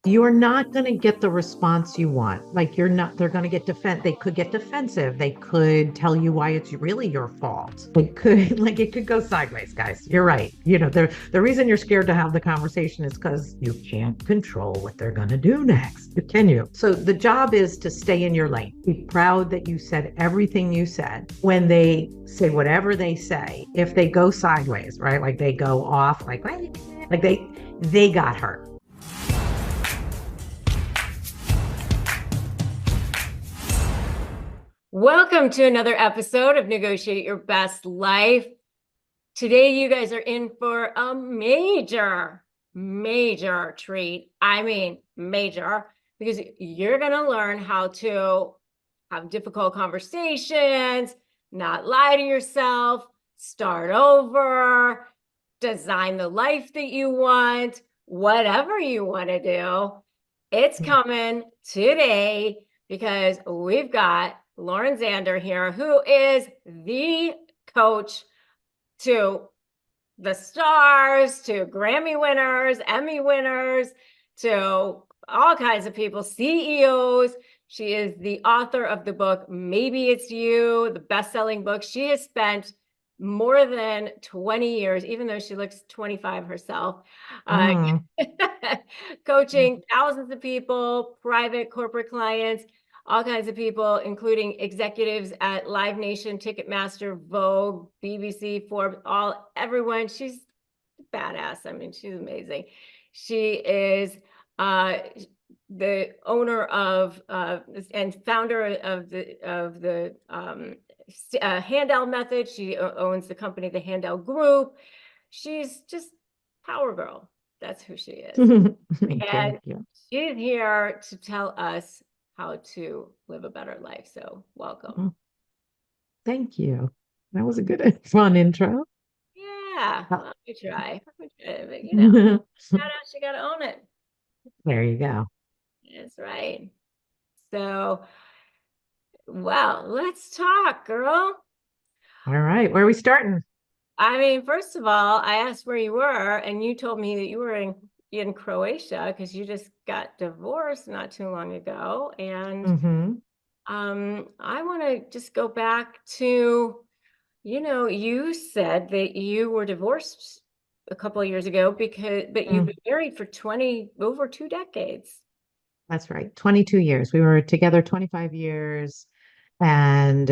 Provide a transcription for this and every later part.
you're not going to get the response you want. Like they're going to they could get defensive. They could tell you why it's really your fault. It could go sideways, guys. You're right. The reason you're scared to have the conversation is because you can't control what they're going to do next. Can you? So the job is to stay in your lane. Be proud that you said everything you said. When they say whatever they say, if they go sideways, right? Like they go off, like they got hurt. Welcome to another episode of Negotiate Your Best Life. Today, you guys are in for a major treat. I mean, major, because you're going to learn how to have difficult conversations, not lie to yourself, start over, design the life that you want, whatever you want to do. It's coming today because we've got Lauren Zander here, who is the coach to the stars, to Grammy winners, Emmy winners, to all kinds of people, CEOs. She is the author of the book, Maybe It's You, the best-selling book. She has spent more than 20 years, even though she looks 25 herself, Mm. coaching thousands of people, private corporate clients, all kinds of people, including executives at Live Nation, Ticketmaster, Vogue, BBC, Forbes, everyone. She's badass. I mean, she's amazing. She is the owner of and founder of the Handel Method. She owns the company, the Handel Group. She's just power girl. That's who she is. Thank you. And she's here to tell us how to live a better life. So welcome. Thank you. That was a good, fun intro. Yeah, let me try. But you gotta own it. There you go. That's right. So, well, let's talk, girl. All right. Where are we starting? I mean, first of all, I asked where you were, and you told me that you were in Croatia because you just got divorced not too long ago. And Mm-hmm. I want to just go back to, you said that you were divorced a couple of years ago but you've been married for over 2 decades. That's right. 22 years. We were together 25 years. And,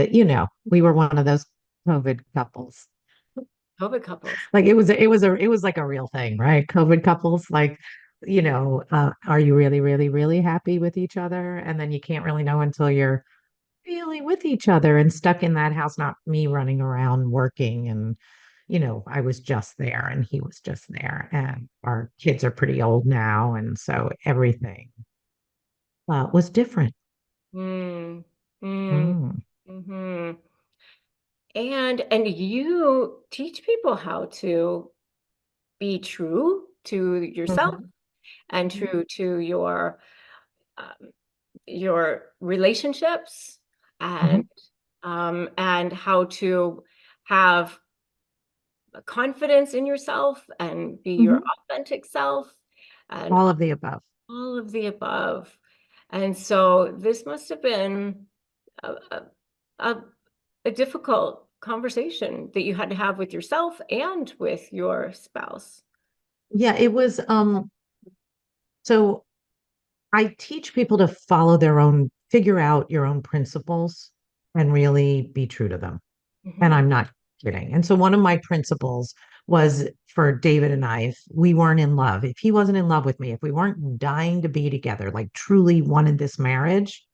we were one of those COVID couples. COVID couples. Like it was like a real thing, right? COVID couples, are you really, really, really happy with each other? And then you can't really know until you're really with each other and stuck in that house, not me running around working. And, I was just there and he was just there. And our kids are pretty old now. And so everything was different. Mm, mm, Mm, hmm And you teach people how to be true to yourself mhm, and true to um, your relationships mhm, and how to have confidence in yourself and be your mhm. authentic self and All of the above. all of the above. And so this must have been a, a, a, a difficult conversation that you had to have with yourself and with your spouse. Yeah, it was so I teach people to follow figure out your own principles and really be true to them. And Mhm. I'm not kidding. And so one of my principles was for David and I, if we weren't in love, if he wasn't in love with me, if we weren't dying to be together, like truly wanted this marriage,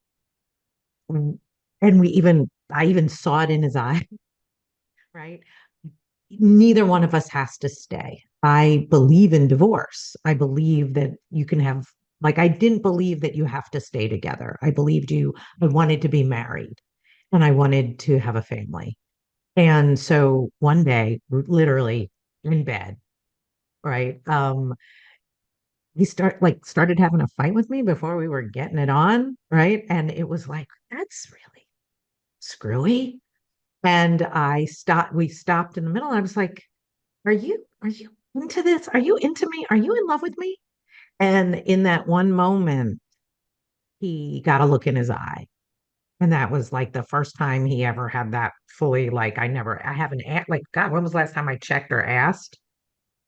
and I even saw it in his eye, right? Neither one of us has to stay. I believe in divorce. I believe that you can have, like, I didn't believe that you have to stay together. I wanted to be married and I wanted to have a family. And so one day, literally in bed, right? He started having a fight with me before we were getting it on, right? And it was like, that's really screwy. And we stopped in the middle and I was like, are you into this? Are you into me? Are you in love with me? And in that one moment, he got a look in his eye. And that was like the first time he ever had that fully, like, I haven't, like, God, when was the last time I checked or asked?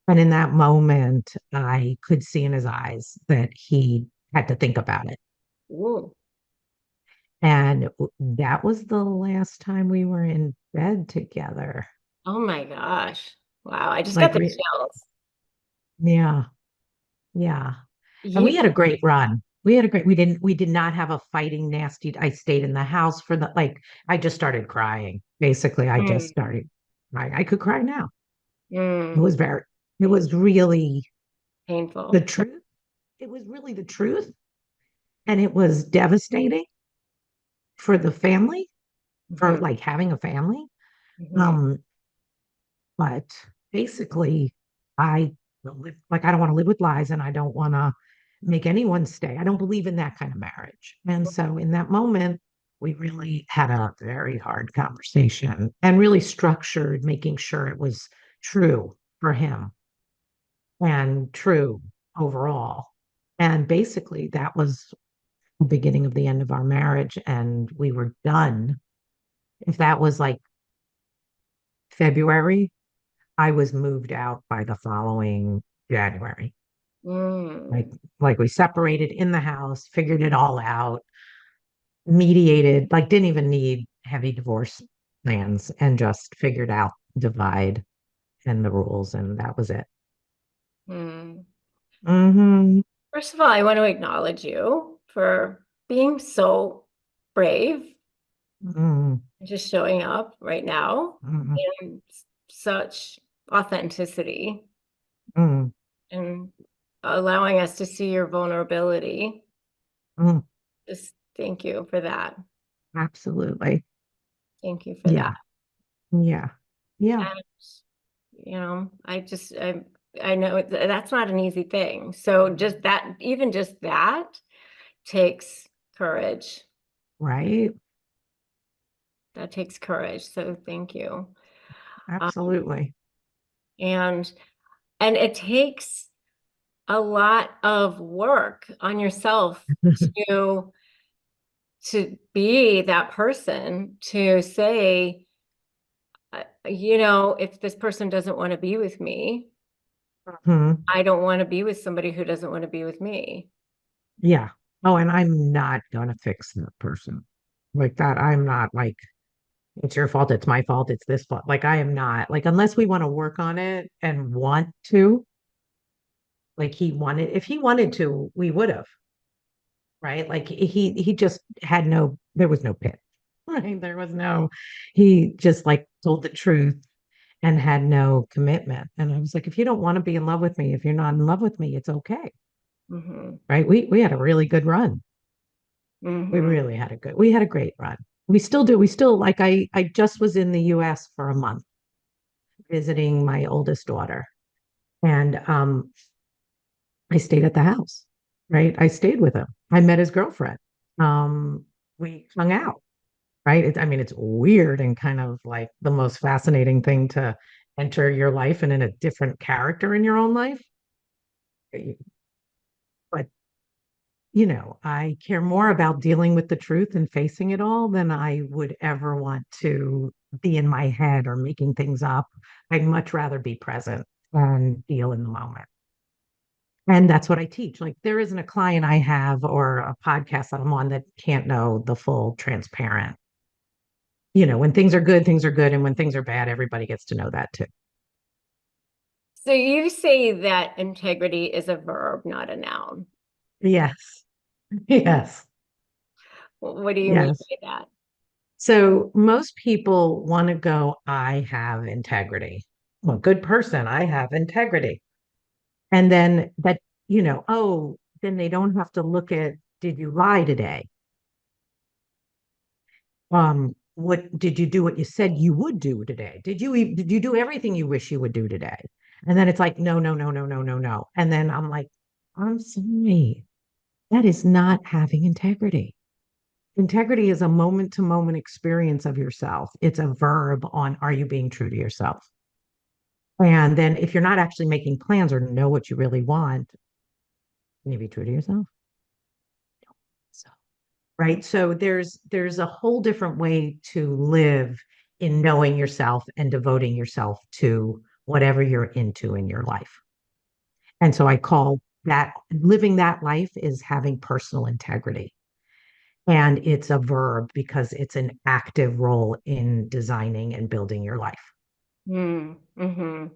And in that moment, I could see in his eyes that he had to think about it. Ooh. And that was the last time we were in bed together. Oh my gosh. Wow. I just got Like, the chills. yeah, yeah. And we You, had a great run. We did not have a fighting nasty. I stayed in the house for the, like, I just started crying. Basically, I just mm, started crying. I could cry now. It mm, was very, it was really the painful. truth. It was really the truth. And it was devastating for the family, for Hmm. like having a family. Hmm. Um, but basically, I don't live like I don't want to live with lies and I don't want to make anyone stay. I don't believe in that kind of marriage. And so in that moment, we really had a very hard conversation and really structured, making sure it was true for him and true overall. And basically, that was the beginning of the end of our marriage, and we were done. If that was like February, I was moved out by the following January. Like Mm. like we separated in the house, figured it all out, mediated, like didn't even need heavy divorce plans and just figured out divide and the rules and that was it. Mm. Hmm. First of all, I want to acknowledge you for being so brave Mm, and just showing up right now mm, in such authenticity mm, and allowing us to see your vulnerability. mm, Just thank you for that. absolutely. Thank you for that. Yeah. Yeah. Yeah. And, I know that's not an easy thing. So just that, even just that takes courage. Right. That takes courage. So thank you. Um, Absolutely. and and it takes a lot of work on yourself to be that person to say, if this person doesn't want to be with me, Mhm. I don't want to be with somebody who doesn't want to be with me. Yeah. Oh, and I'm not going to fix that person like that. I'm not like, it's your fault, it's my fault, it's this fault. Like, I am not, like, unless we want to work on it and want to, like, if he wanted to, we would have, right? Like, he just had no, there was no pit, right? There was no, he just like told the truth and had no commitment. And I was like, if you don't want to be in love with me, if you're not in love with me, it's okay, Hmm. right? We had a really good run. Hmm. We had a great run. We still do. We still like I just was in the US for a month visiting my oldest daughter and I stayed at the house, right? I stayed with him. I met his girlfriend. We hung out, right? I mean, it's weird and kind of like the most fascinating thing to enter your life and in a different character in your own life. But I care more about dealing with the truth and facing it all than I would ever want to be in my head or making things up. I'd much rather be present and deal in the moment. And that's what I teach. Like, there isn't a client I have or a podcast that I'm on that can't know the full transparent. When things are good, things are good. And when things are bad, everybody gets to know that too. So you say that integrity is a verb, not a noun. Yes. Yes. What do you mean Yes. by that? So most people want to go, I have integrity. I'm a good person. I have integrity. And then then they don't have to look at, did you lie today? What did you do what you said you would do today? Did you do everything you wish you would do today? And then it's like, no, no, no, no, no, no, no. And then I'm like, I'm sorry. That is not having integrity. Integrity is a moment to moment experience of yourself. It's a verb on, are you being true to yourself? And then if you're not actually making plans or know what you really want, Can you be true to yourself? So, right. So there's a whole different way to live in knowing yourself and devoting yourself to whatever you're into in your life. And so I call that living that life is having personal integrity. And it's a verb because it's an active role in designing and building your life. Mm-hmm.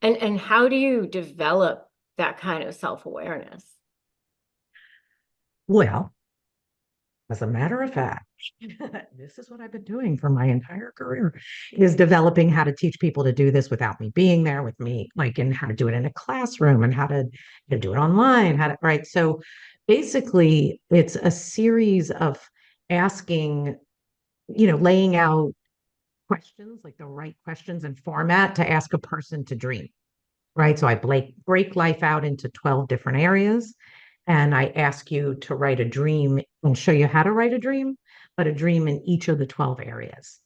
And how do you develop that kind of self-awareness? Well, as a matter of fact, this is what I've been doing for my entire career is developing how to teach people to do this without me being there with me, like and how to do it in a classroom and how to do it online, how to right. So basically it's a series of asking, laying out questions, like the right questions and format to ask a person to dream. Right. So I break life out into 12 different areas. And I ask you to write a dream and show you how to write a dream, but a dream in each of the 12 areas.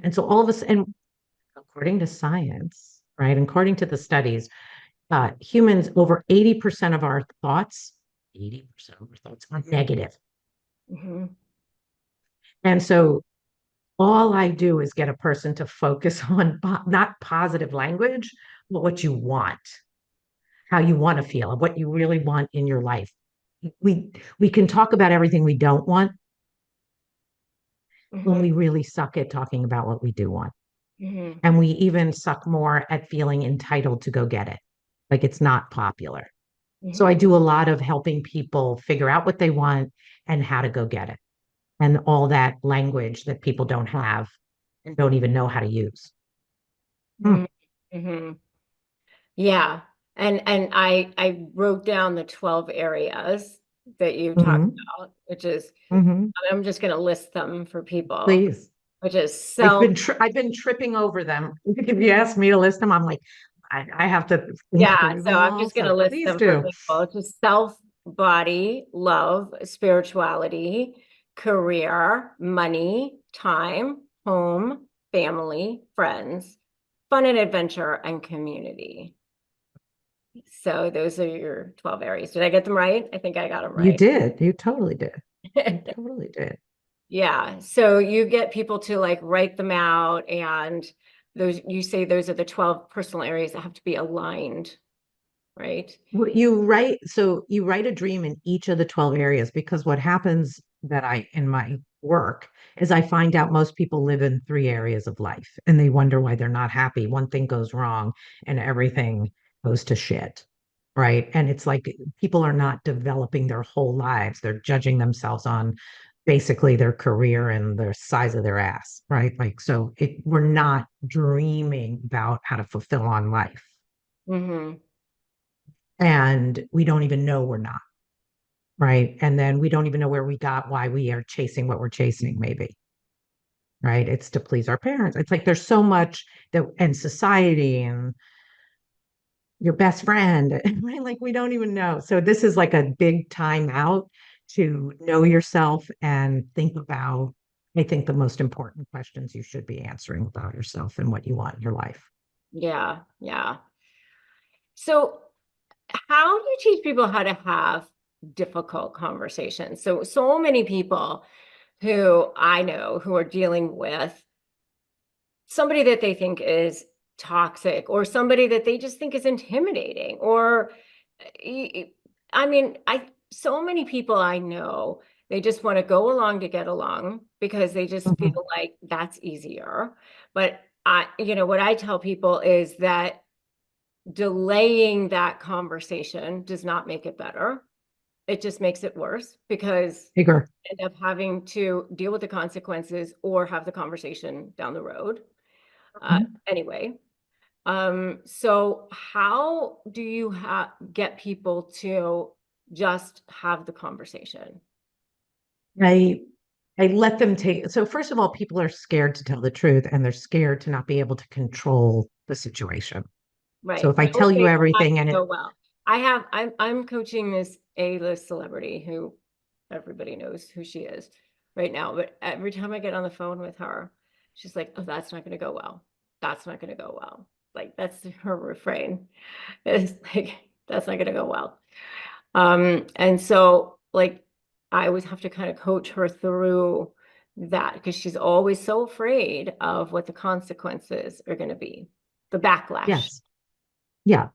And so all of us, and according to science, right, according to the studies, humans, over 80% of our thoughts, 80% of our thoughts are negative. Mm-hmm. And so all I do is get a person to focus on not positive language, but what you want, how you want to feel, what you really want in your life. We can talk about everything we don't want when Mm-hmm. we really suck at talking about what we do want. Mm-hmm. And we even suck more at feeling entitled to go get it. Like it's not popular. So I Mm-hmm. do a lot of helping people figure out what they want and how to go get it. And all that language that people don't have and don't even know how to use. Mm, Mm-hmm. Yeah. And I wrote down the 12 areas that you talked mhm, about, which is mhm. I'm just going to list them for people, Please. which is self. I've been tripping over them. If you ask me to list them, I'm like, I have to think Yeah, through so them I'm all. just going to So list please them for do. people. It's just self, body, love, spirituality, career, money, time, home, family, friends, fun and adventure, and community. So those are your 12 areas. Did I get them right? I think I got them You right. did. You totally did. You totally did. Yeah. So you get people to like write them out, and those you say those are the 12 personal areas that have to be aligned, right? You write a dream in each of the 12 areas because what happens that I in my work is I find out most people live in three areas of life and they wonder why they're not happy. One thing goes wrong and everything goes to shit. Right. And it's like people are not developing their whole lives. They're judging themselves on basically their career and the size of their ass. Right. Like, so we're not dreaming about how to fulfill on life. Mm-hmm. And we don't even know we're not. Right. And then we don't even know where we got why we are chasing what we're chasing, maybe. Right. It's to please our parents. It's like there's so much that and society and your best friend, right? Like we don't even know. So this is like a big time out to know yourself and think about, I think, the most important questions you should be answering about yourself and what you want in your life. Yeah, yeah. So how do you teach people how to have difficult conversations? So many people who I know who are dealing with somebody that they think is toxic or somebody that they just think is intimidating or I mean, I so many people I know, they just want to go along to get along because they just feel Mhm. like that's easier. But what I tell people is that delaying that conversation does not make it better. It just makes it worse because Bigger. you end up having to deal with the consequences or have the conversation down the road. Mhm. Anyway, so how do you get people to just have the conversation? I I let them take so first of all, people are scared to tell the truth and they're scared to not be able to control the situation. So Right. if I tell you Hoping it's not everything going and to it go well. I'm coaching this A-list celebrity who everybody knows who she is right now, but every time I get on the phone with her, she's like, "Oh, that's not going to go well. That's not going to go well." Like that's her refrain. It's like that's not going to go well. And so like I always have to kind of coach her through that because she's always so afraid of what the consequences are going to be, the backlash. Yes. Yeah.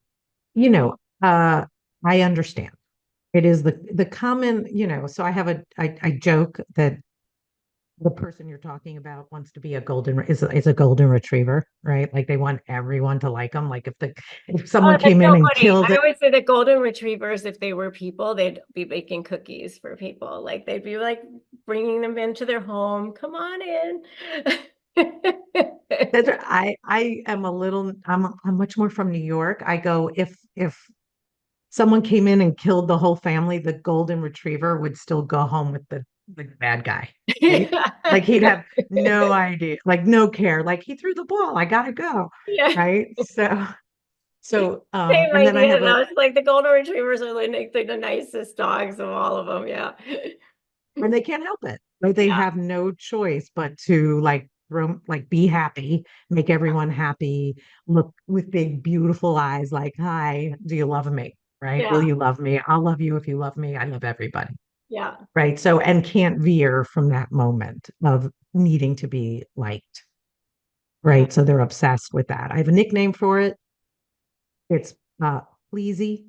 You know, I understand. It is the common, so I joke that the person you're talking about wants to be a is a golden retriever, right? Like they want everyone to like them. Like if Oh, someone that's came so in and funny. killed I it, always say that golden retrievers, if they were people, they'd be baking cookies for people. Like they'd be like bringing them into their home. Come on in. I am a little I'm much more from New York. I go if someone came in and killed the whole family, the golden retriever would still go home with the bad guy, right? Like he'd have no idea, like no care. Like he threw the ball, I gotta go, Yeah. right? Same And then I idea have a though. It's like the golden retrievers are like the nicest dogs of all of them. Yeah. and they can't help it. Like they Yeah. have no choice but to like be happy, make everyone happy, look with big beautiful eyes like, "Hi, do you love me?" Right? Will Yeah. you love me? I'll love you if you love me. I love everybody. Yeah. Right? So and can't veer from that moment of needing to be liked. Mhm. Right? So they're obsessed with that. I have a nickname for it. It's sleazy,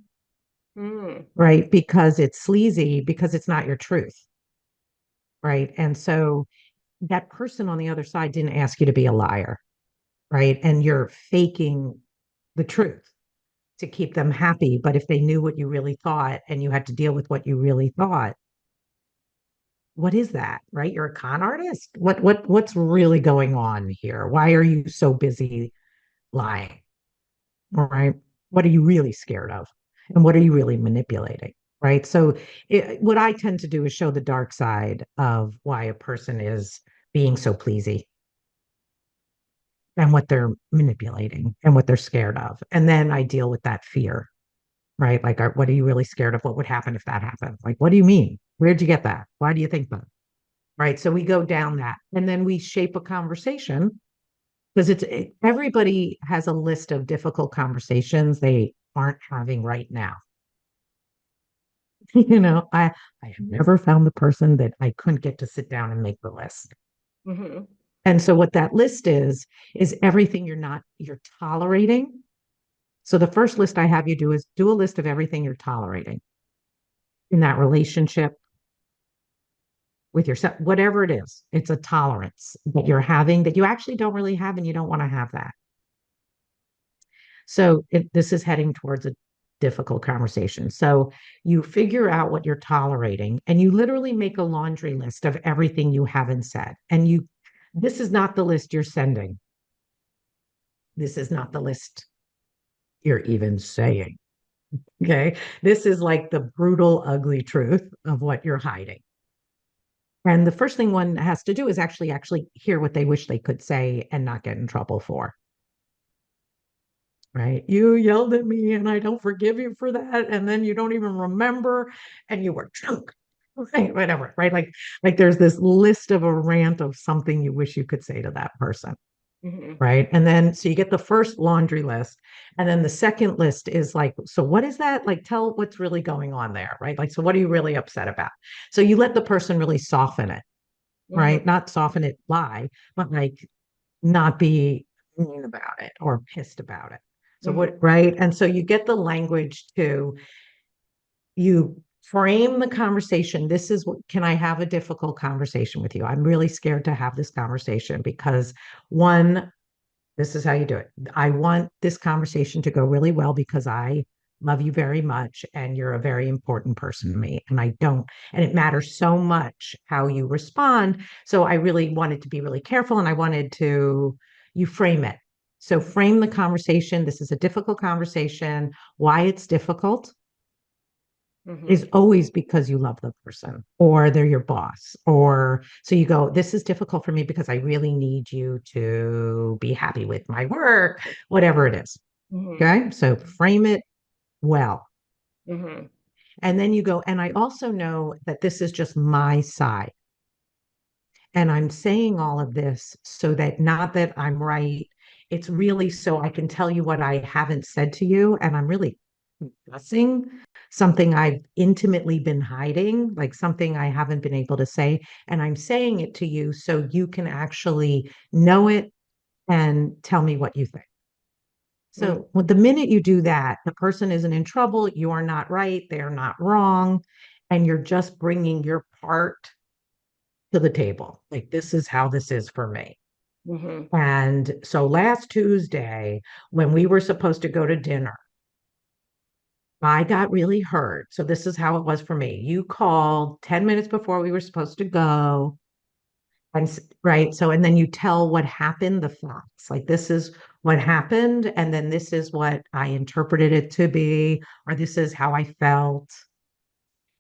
Mm. right? Because it's sleazy because it's not your truth. Right? And so that person on the other side didn't ask you to be a liar, right? And you're faking the truth to keep them happy. But if they knew what you really thought and you had to deal with what you really thought, what is that, right? You're a con artist. What's really going on here? Why are you so busy lying? All right. What are you really scared of? And what are you really manipulating? Right. So what I tend to do is show the dark side of why a person is being so pleasy and what they're manipulating and what they're scared of. And then I deal with that fear, right? Like, what are you really scared of? What would happen if that happened? Like, what do you mean? Where'd you get that? Why do you think that? Right. So we go down that and then we shape a conversation because everybody has a list of difficult conversations they aren't having right now. I have never found the person that I couldn't get to sit down and make the list. Mhm. And so what that list is everything you're tolerating. So the first list I have you do is do a list of everything you're tolerating in that relationship with yourself, whatever it is. It's a tolerance that you're having that you actually don't really have and you don't want to have that. So this is heading towards a difficult conversation. So you figure out what you're tolerating and you literally make a laundry list of everything you haven't said. This is not the list you're sending. This is not the list you're even saying. Okay. This is like the brutal, ugly truth of what you're hiding. And the first thing one has to do is actually hear what they wish they could say and not get in trouble for. Right? You yelled at me and I don't forgive you for that. And then you don't even remember and you were drunk. Right, whatever, right? Like there's this list of a rant of something you wish you could say to that person. Mhm. Right. And then so you get the first laundry list. And then the second list is like, so what is that? Like, tell what's really going on there. Right. Like, so what are you really upset about? So you let the person really soften it, Mhm. right? Not soften it, lie, but like not be mean about it or pissed about it. So Mhm. right? And so you get the language to you frame the conversation. This is what can I have a difficult conversation with you? I'm really scared to have this conversation because one, this is how you do it. I want this conversation to go really well because I love you very much and you're a very important person to me. And it matters so much how you respond. So I really wanted to be really careful and I wanted you frame it. So frame the conversation. This is a difficult conversation. Why it's difficult Mhm. is always because you love the person or they're your boss. Or so you go, this is difficult for me because I really need you to be happy with my work, whatever it is. Mhm. Okay. So frame it well. Mhm. And then you go, and I also know that this is just my side. And I'm saying all of this so that not that I'm right. It's really so I can tell you what I haven't said to you. And I'm really confessing something I've intimately been hiding, like something I haven't been able to say. And I'm saying it to you so you can actually know it and tell me what you think. Mm, So the minute you do that, the person isn't in trouble. You are not right. They're not wrong. And you're just bringing your part to the table. Like, this is how this is for me. mhm, And so last Tuesday, when we were supposed to go to dinner, I got really hurt. So this is how it was for me. You called 10 minutes before we were supposed to go. And right. So, and then you tell what happened, the facts. Like, this is what happened. And then this is what I interpreted it to be, or this is how I felt.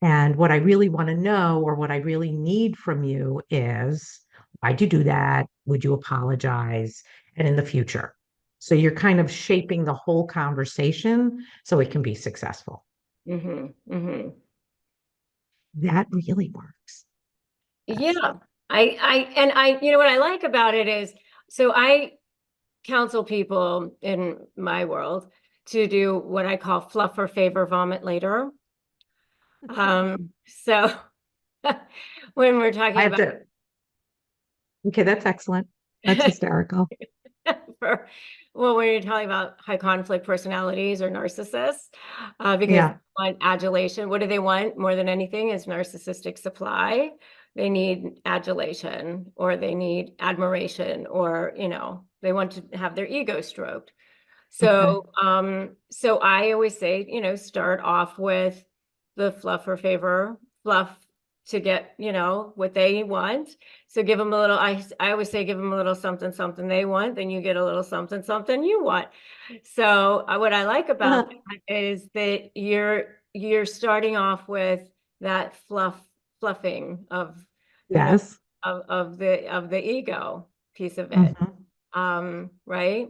And what I really want to know, or what I really need from you is, why'd you do that? Would you apologize? And in the future. So you're kind of shaping the whole conversation so it can be successful. mhm, mhm. That really works. Yeah. Yes. You know, what I like about it is, so I counsel people in my world to do what I call fluff or favor, vomit later. So when we're I talking have about to, okay, that's excellent. That's hysterical. for, well, when you're talking about high conflict personalities or narcissists, because they Yeah. want adulation. What do they want more than anything is narcissistic supply. They need adulation, or they need admiration, or, you know, they want to have their ego stroked. Okay. So I always say, you know, start off with the fluff or favor, fluff to get, you know, what they want. So give them a little, I always say, give them a little something, something they want, then you get a little something, something you want. So what I like about that is that you're starting off with that fluffing of, you know, Yes. of the ego piece of it. Mhm. Right?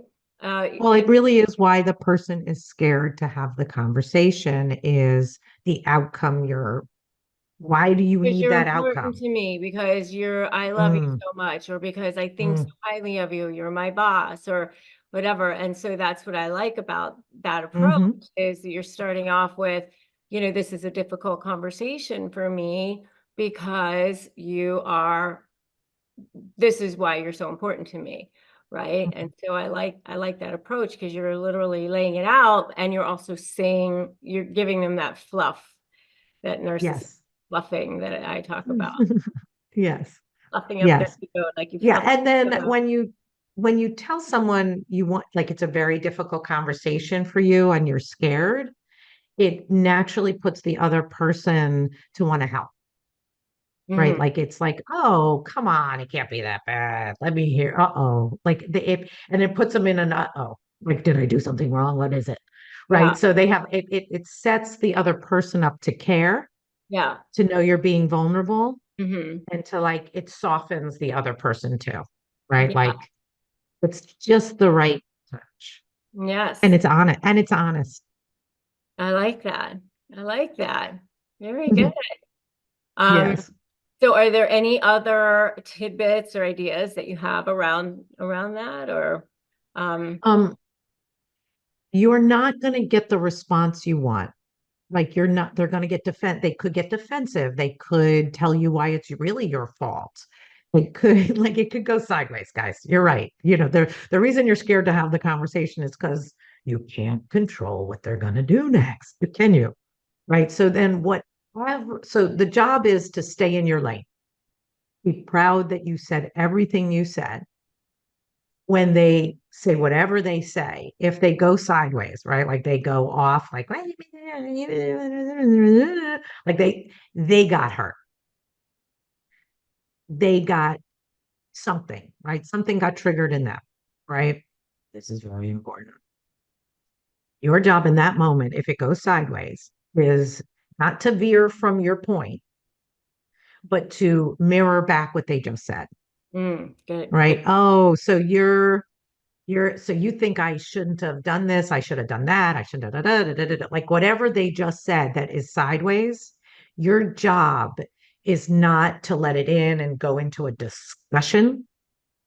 Well, it really is why the person is scared to have the conversation is the outcome you're, why do you Because need you're that important outcome? to me, because I love you Mm, so much, or because I think so mm, highly of you, you're my boss, or whatever. And so that's what I like about that approach, hmm. is that you're starting off with, you know, this is a difficult conversation for me because this is why you're so important to me. Right. And so I like that approach, because you're literally laying it out, and you're also saying, you're giving them that fluff, that narcissistic Yes. fluffing that I talk about, Yes. fluffing up their Yes. ego, like you Yeah. fluff And then the when you tell someone you want, like, it's a very difficult conversation for you and you're scared, it naturally puts the other person to want to help. Right. Mhm. Like, it's like, oh, come on, it can't be that bad. Let me hear. Uh-oh. Like, and it puts them in an uh-oh. Like, did I do something wrong? What is it? Yeah. Right. So they have it sets the other person up to care, Yeah. to know you're being vulnerable, Mhm. and to, like, it softens the other person too. Right. Yeah. Like, it's just the right touch. And Yes. it's honest. And it's honest. I like that. I like that. Very good. Um, Yes. so are there any other tidbits or ideas that you have around that, or um Um, you're not going to get the response you want. Like, you're not, they're going to they could get defensive. They could tell you why it's really your fault. It could, like, it could go sideways, guys. You're right. The reason you're scared to have the conversation is because you can't control what they're going to do next. Can you? Right. So then so the job is to stay in your lane. Be proud that you said everything you said. When they say whatever they say, if they go sideways, right? Like, they go off, like, like they got hurt. They got something, right? Something got triggered in them, right? This is very important. Your job in that moment, if it goes sideways, is not to veer from your point, but to mirror back what they just said, good, good. right? Oh, so so you think I shouldn't have done this, I should have done that, I should have like whatever they just said that is sideways. Your job is not to let it in and go into a discussion.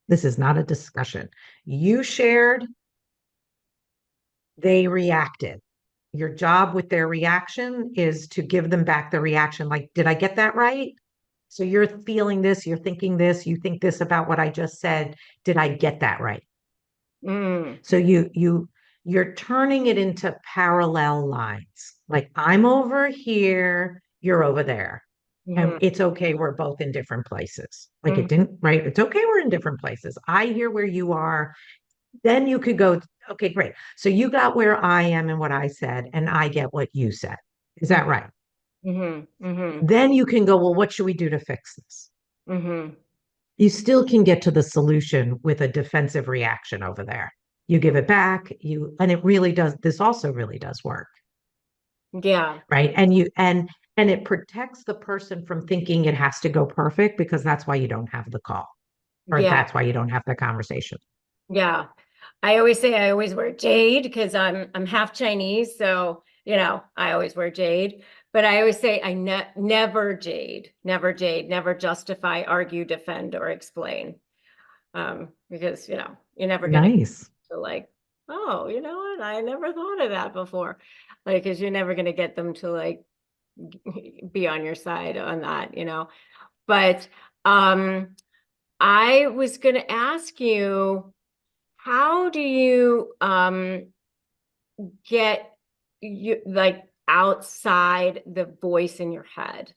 This is not a discussion. You shared, they reacted. Your job with their reaction is to give them back the reaction. Like, did I get that right? So you're feeling this, you're thinking this, you think this about what I just said. Did I get that right? Mm, So you're turning it into parallel lines. Like I'm over here, you're over there. And mhm, it's okay, we're both in different places. Like mhm, it didn't, right? It's okay, we're in different places. I hear where you are. Then you could go, okay, great. So you got where I am and what I said, and I get what you said. Is mhm, that right? mhm, mhm, Then you can go, well, what should we do to fix this? mhm, You still can get to the solution with a defensive reaction over there. You give it back, and it really does, this also really does work, yeah, right? And it protects the person from thinking it has to go perfect because that's why you don't have the call or yeah, that's why you don't have the conversation. yeah. I always say I always wear jade because I'm half Chinese, so I always wear jade. But I always say I never jade, never jade, never justify, argue, defend, or explain. Because you're never gonna get Nice. to like, oh, you know what? I never thought of that before. Like, because you're never gonna get them to like be on your side on that. But I was gonna ask you, how do you get you like outside the voice in your head?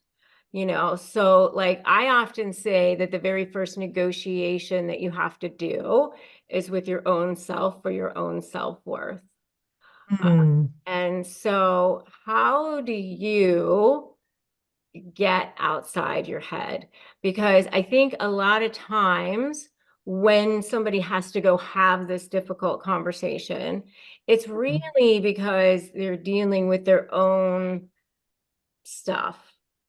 So like I often say that the very first negotiation that you have to do is with your own self for your own self-worth. Uh, Mm, and so how do you get outside your head? Because I think a lot of times when somebody has to go have this difficult conversation, it's really because they're dealing with their own stuff,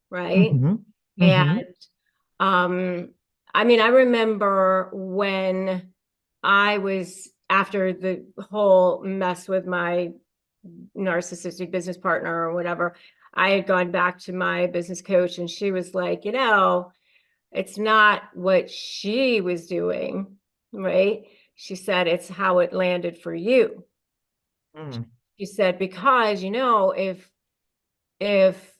right? mm-hmm, And mm-hmm, um, I mean, I remember when I was after the whole mess with my narcissistic business partner or whatever, I had gone back to my business coach and she was like, it's not what she was doing, right? She said, it's how it landed for you. mm, She said, because, if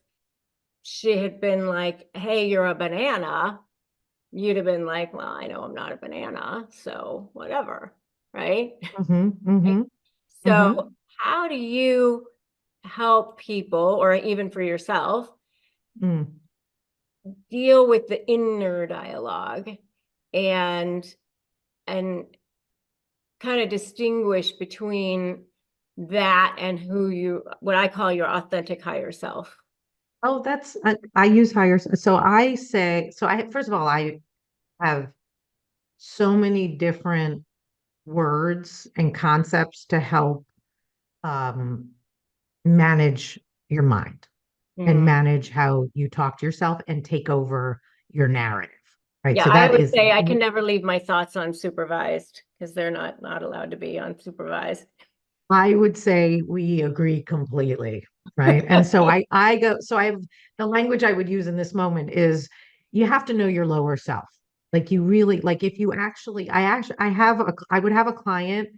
she had been like, hey, you're a banana, you'd have been like, well, I know I'm not a banana, so whatever, right? mm-hmm, mm-hmm, So, mm-hmm, how do you help people, or even for yourself, mm. deal with the inner dialogue and and kind of distinguish between that and what I call your authentic higher self? Oh, I use higher. So I say, so I, first of all, I have so many different words and concepts to help um, manage your mind and Mhm. manage how you talk to yourself and take over your narrative. Right. Yeah, So I that would is, say I can never leave my thoughts unsupervised because they're not allowed to be unsupervised. I would say we agree completely. Right. And so I go, so I have the language I would use in this moment is you have to know your lower self. Like you really, like if you actually, I would have a client,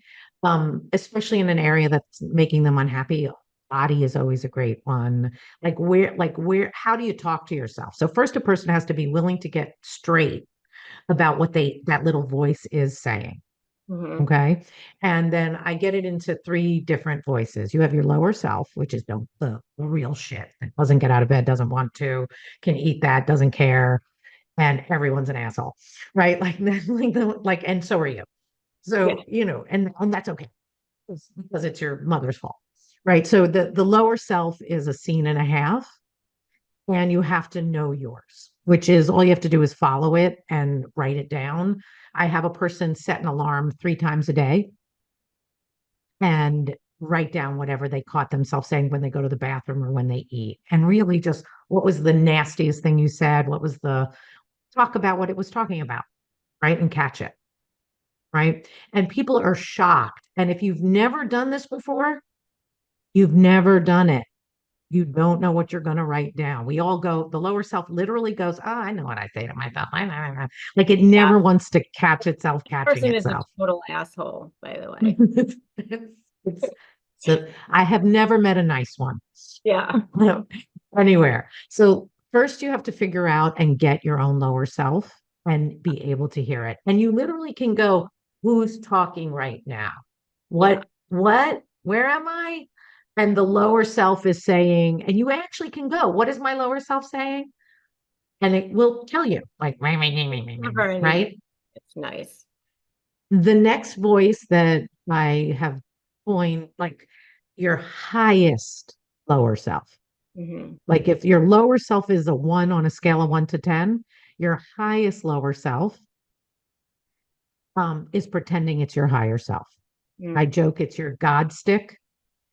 especially in an area that's making them unhappy. Body is always a great one. How do you talk to yourself? So first, a person has to be willing to get straight about what that little voice is saying. Mhm. Okay. And then I get it into three different voices. You have your lower self, which is the real shit that doesn't get out of bed, doesn't want to, can eat that, doesn't care, and everyone's an asshole. Right. And so are you. Yeah. So, and that's okay because it's your mother's fault. Right. So the lower self is a scene and a half, and you have to know yours, which is all you have to do is follow it and write it down. I have a person set an alarm 3 times a day and write down whatever they caught themselves saying when they go to the bathroom or when they eat. And really just what was the nastiest thing you said? What was talk about what it was talking about, right? And catch it, right? And people are shocked. And if you've never done this before, you've never done it. You don't know what you're going to write down. We all go, the lower self literally goes, oh, I know what I say to myself. Like it Yeah. never wants to catch itself This catching person is a itself. total asshole, by the way. it's, it's So I have never met a nice one Yeah. anywhere. So first you have to figure out and get your own lower self and be able to hear it. And you literally can go, who's talking right now? Yeah. Where am I? And the lower self is saying, and you actually can go, what is my lower self saying? And it will tell you, like, Never anything. right? It's nice. The next voice that I have coined, like your highest lower self. Hmm. Like if your lower self is a one on a scale of 1 to 10, your highest lower self is pretending it's your higher self. I Mm. joke it's your God stick.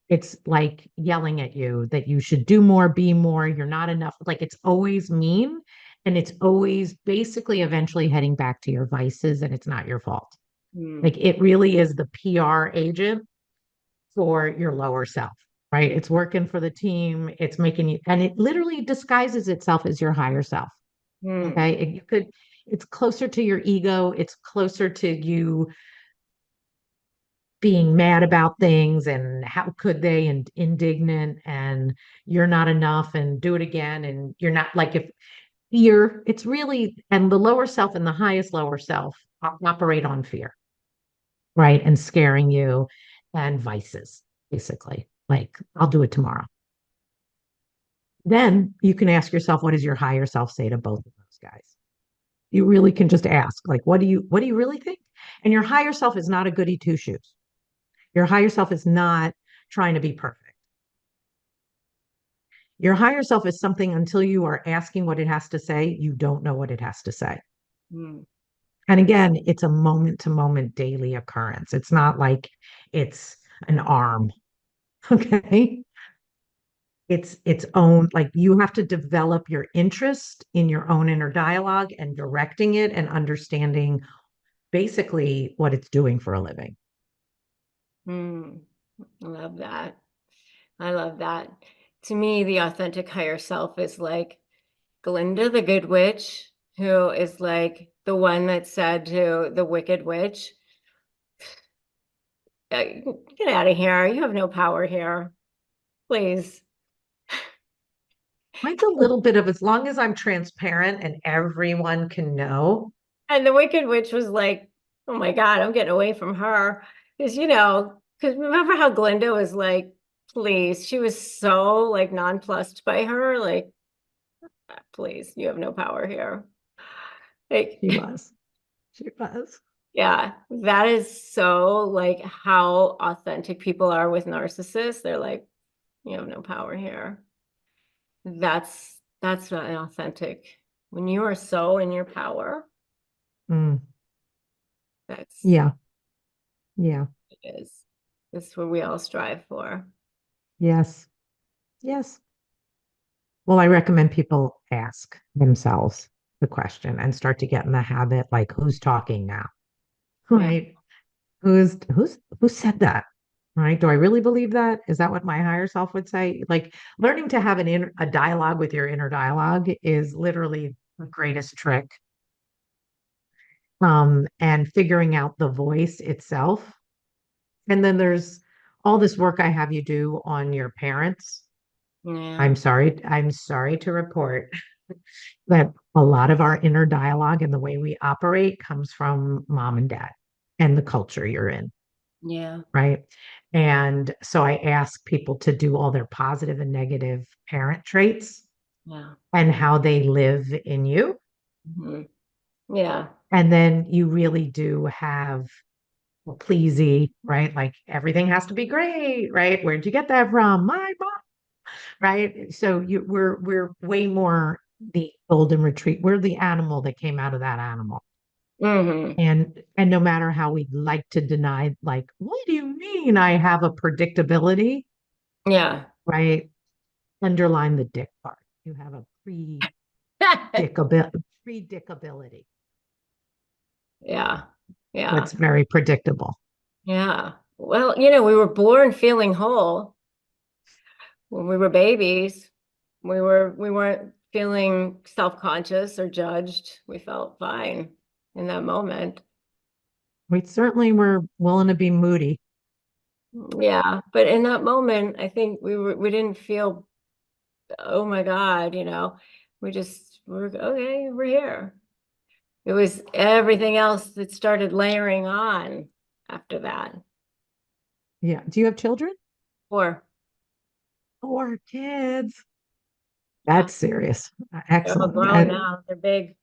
It's like yelling at you that you should do more, be more, you're not enough. Like it's always mean and it's always basically eventually heading back to your vices and it's not your fault. Mm. Like it really is the PR agent for your lower self, right? It's working for the team, it's making you, and it literally disguises itself as your higher self. Mm. Okay. You could, it's closer to your ego, it's closer to you being mad about things and how could they and indignant and you're not enough and do it again. And you're not like if fear, it's really, and the lower self and the highest lower self operate on fear, right? And scaring you and vices, basically. Like, I'll do it tomorrow. Then you can ask yourself, what does your higher self say to both of those guys? You really can just ask, like, what do you really think? And your higher self is not a goody two shoes. Your higher self is not trying to be perfect. Your higher self is something until you are asking what it has to say, you don't know what it has to say. Mm. And again, it's a moment to moment daily occurrence. It's not like it's an arm. Okay. It's its own, like you have to develop your interest in your own inner dialogue and directing it and understanding basically what it's doing for a living. Mm. I love that. I love that. To me, the authentic higher self is like Glinda the Good Witch, who is like the one that said to the Wicked Witch, Get out of here. You have no power here. Please." Mine's a little bit of as long as I'm transparent and everyone can know. And the Wicked Witch was like, "Oh my God, I'm getting away from her." Because, because remember how Glinda was like, please, she was so like nonplussed by her, like, please, you have no power here. Like, She was. She was. yeah, that is so like how authentic people are with narcissists. They're like, you have no power here. That's not authentic. When you are so in your power, Mm, that's yeah. Yeah. it is. That's what we all strive for. Yes. Yes. Well, I recommend people ask themselves the question and start to get in the habit like, who's talking now? Yeah. Right? Who said that? Right? Do I really believe that? Is that what my higher self would say? Like learning to have a dialogue with your inner dialogue is literally the greatest trick. And figuring out the voice itself. And then there's all this work I have you do on your parents. Yeah. I'm sorry to report that a lot of our inner dialogue and the way we operate comes from mom and dad and the culture you're in, Yeah. right? And so I ask people to do all their positive and negative parent traits Yeah. and how they live in you. Mhm. Yeah. And then you really do have a pleasy, right? Like everything has to be great, right? Where'd you get that from? My mom, right? So we're way more the golden retreat. We're the animal that came out of that animal. Hmm. And no matter how we like to deny, like, what do you mean I have a predictability, Yeah. right? Underline the dick part. You have a predickability. Yeah. Yeah. That's very predictable. Yeah. Well, we were born feeling whole when we were babies. We weren't feeling self-conscious or judged. We felt fine in that moment. We certainly were willing to be moody. Yeah, but in that moment, I think we didn't feel, oh my God, we just were okay, we're here. It was everything else that started layering on after that. Yeah. Do you have children? Or 4 kids. yeah, That's serious. they're all Excellent. grown now. They're big.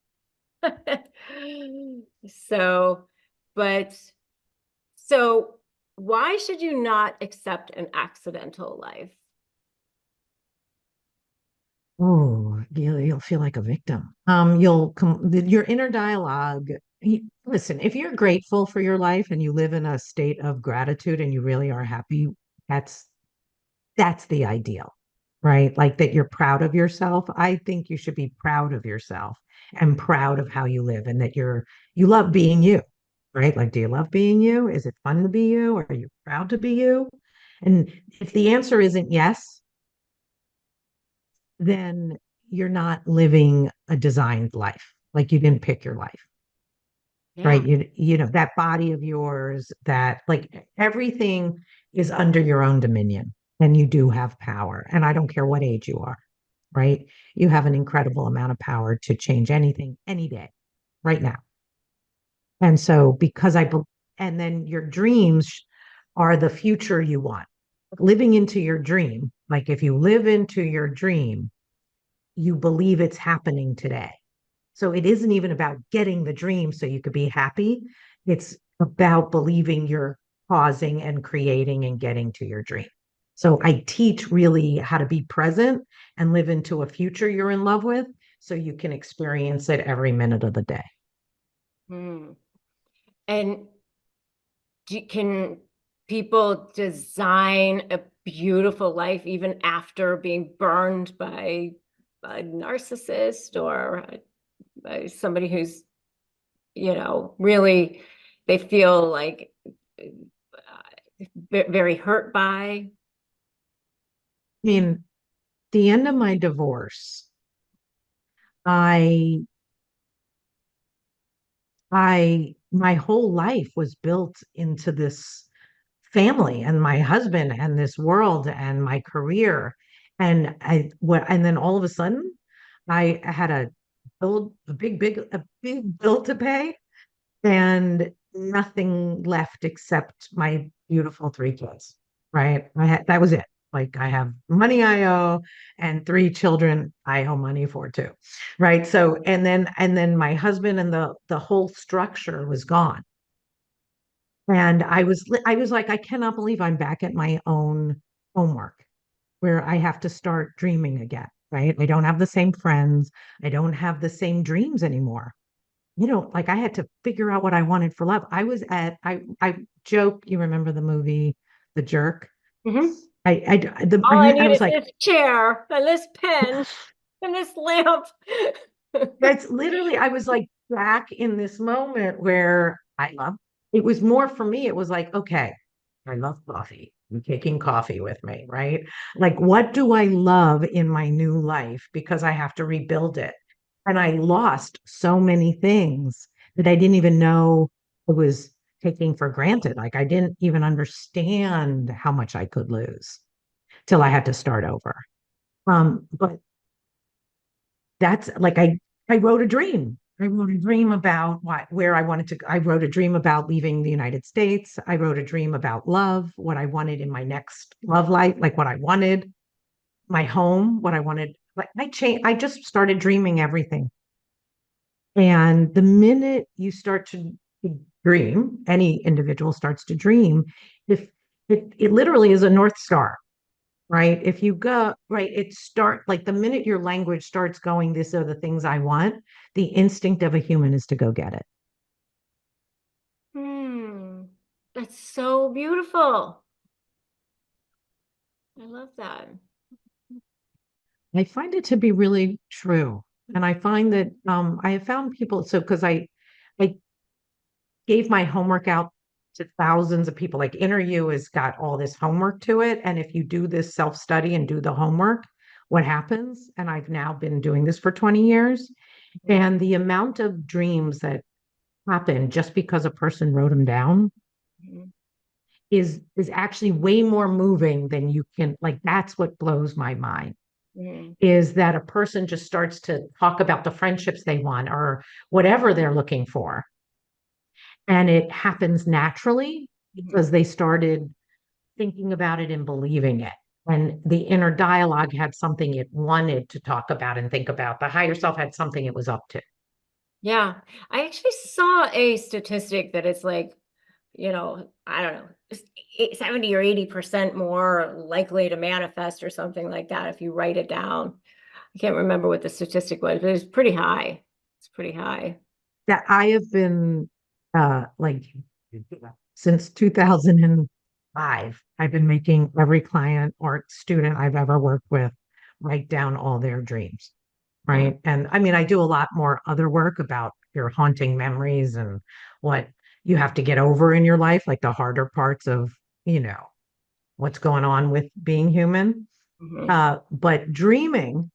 So, but so why should you not accept an accidental life? Oh, you'll feel like a victim. You'll come your inner dialogue. Listen, if you're grateful for your life and you live in a state of gratitude and you really are happy, that's that's the ideal, right? Like that you're proud of yourself. I think you should be proud of yourself and proud of how you live and that you love being you, right? Like, do you love being you? Is it fun to be you? Are you proud to be you? And if the answer isn't yes, then you're not living a designed life. Like you didn't pick your life, right? Yeah. You know, that body of yours, that like everything is under your own dominion and you do have power. And I don't care what age you are, right? You have an incredible amount of power to change anything any day, right now. And so and then your dreams are the future you want. Living into your dream, like if you live into your dream, you believe it's happening today. So it isn't even about getting the dream so you could be happy. It's about believing you're causing and creating and getting to your dream. So I teach really how to be present and live into a future you're in love with so you can experience it every minute of the day. Hmm. And can people design a beautiful life even after being burned by a narcissist or somebody who's, really they feel like very hurt by? I mean, the end of my divorce, I my whole life was built into this family and my husband and this world and my career. And then all of a sudden I had a big bill to pay and nothing left except my beautiful 3 kids, right? That was it. Like I have money I owe and 3 children I owe money for too. Right. So and then my husband and the whole structure was gone. And I was like, I cannot believe I'm back at my own homework where I have to start dreaming again, right? I don't have the same friends. I don't have the same dreams anymore. Like I had to figure out what I wanted for love. I joke, you remember the movie The Jerk? Mhm. All I I need was is like, this chair and this pen and this lamp. that's literally, I was like back in this moment where it was more for me. It was like, okay, I love coffee. I'm taking coffee with me, right? Like, what do I love in my new life? Because I have to rebuild it. And I lost so many things that I didn't even know I was taking for granted. Like, I didn't even understand how much I could lose till I had to start over. But that's like I wrote a dream. I wrote a dream about where I wanted to. I wrote a dream about leaving the United States. I wrote a dream about love, what I wanted in my next love life, like what I wanted, my home, what I wanted. Like I just started dreaming everything. And the minute you start to dream, any individual starts to dream, if it literally is a North Star, right? If you go, right, like the minute your language starts going, these are the things I want, the instinct of a human is to go get it. Hmm. That's so beautiful. I love that. I find it to be really true. And I find that I have found people, so because I gave my homework out to thousands of people, like Inner You has got all this homework to it. And if you do this self-study and do the homework, what happens? And I've now been doing this for 20 years. And the amount of dreams that happen just because a person wrote them down, Mhm. is actually way more moving than you can, like, that's what blows my mind, Mhm. is that a person just starts to talk about the friendships they want or whatever they're looking for. And it happens naturally Mhm. because they started thinking about it and believing it. And the inner dialogue had something it wanted to talk about and think about. The higher self had something it was up to. Yeah. I actually saw a statistic that it's like, I don't know, 70 or 80% more likely to manifest or something like that if you write it down. I can't remember what the statistic was, but it's pretty high. It's pretty high. That I have been like since 2005, I've been making every client or student I've ever worked with write down all their dreams. Yeah. Right. And I mean, I do a lot more other work about your haunting memories and what you have to get over in your life, like the harder parts of, you know, what's going on with being human. Mhm. But dreaming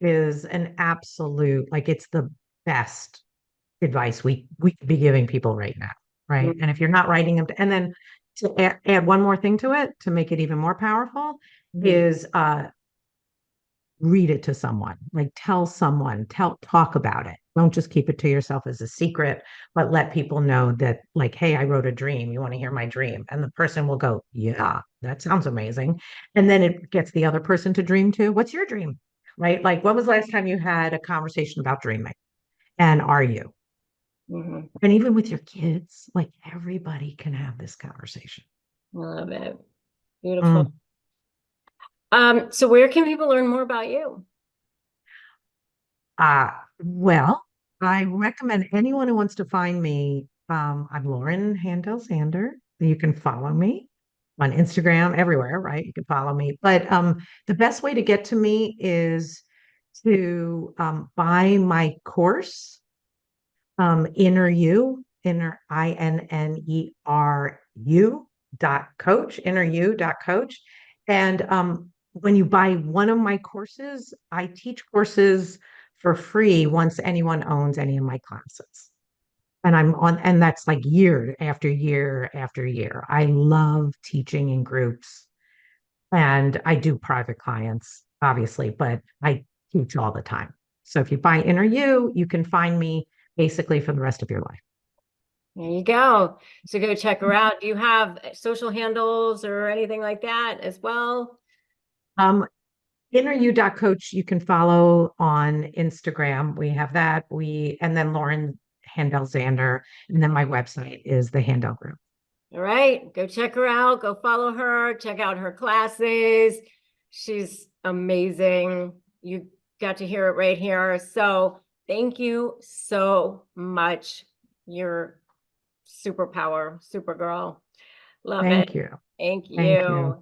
is an absolute, like, it's the best advice we could be giving people right now. Right. And if you're not writing them, and then to add one more thing to it to make it even more powerful Mhm. is read it to someone, like tell someone, talk about it. Don't just keep it to yourself as a secret, but let people know that, like, hey, I wrote a dream. You want to hear my dream? And the person will go, yeah, that sounds amazing. And then it gets the other person to dream too. What's your dream? Right? Like, when was the last time you had a conversation about dreaming? And are you? Mhm. And even with your kids, like, everybody can have this conversation. I love it. Beautiful. Mm. So where can people learn more about you? Well, I recommend anyone who wants to find me. I'm Lauren Zander. You can follow me on Instagram, everywhere, right? You can follow me. But the best way to get to me is to buy my course, Inner You, inner INNERU .coach. And when you buy one of my courses, I teach courses for free once anyone owns any of my classes. And and that's like year after year after year. I love teaching in groups, and I do private clients, obviously, but I teach all the time. So if you buy Inner You, you can find me basically for the rest of your life. There you go. So go check her out. Do you have social handles or anything like that as well? Um, Coach, you can follow on Instagram. We have that. And then Lauren Zander. And then my website is the Handel Group. All right, go check her out. Go follow her. Check out her classes. She's amazing. You got to hear it right here. So thank you so much. You're superpower, supergirl. Love it. Thank you. Thank Thank you. you.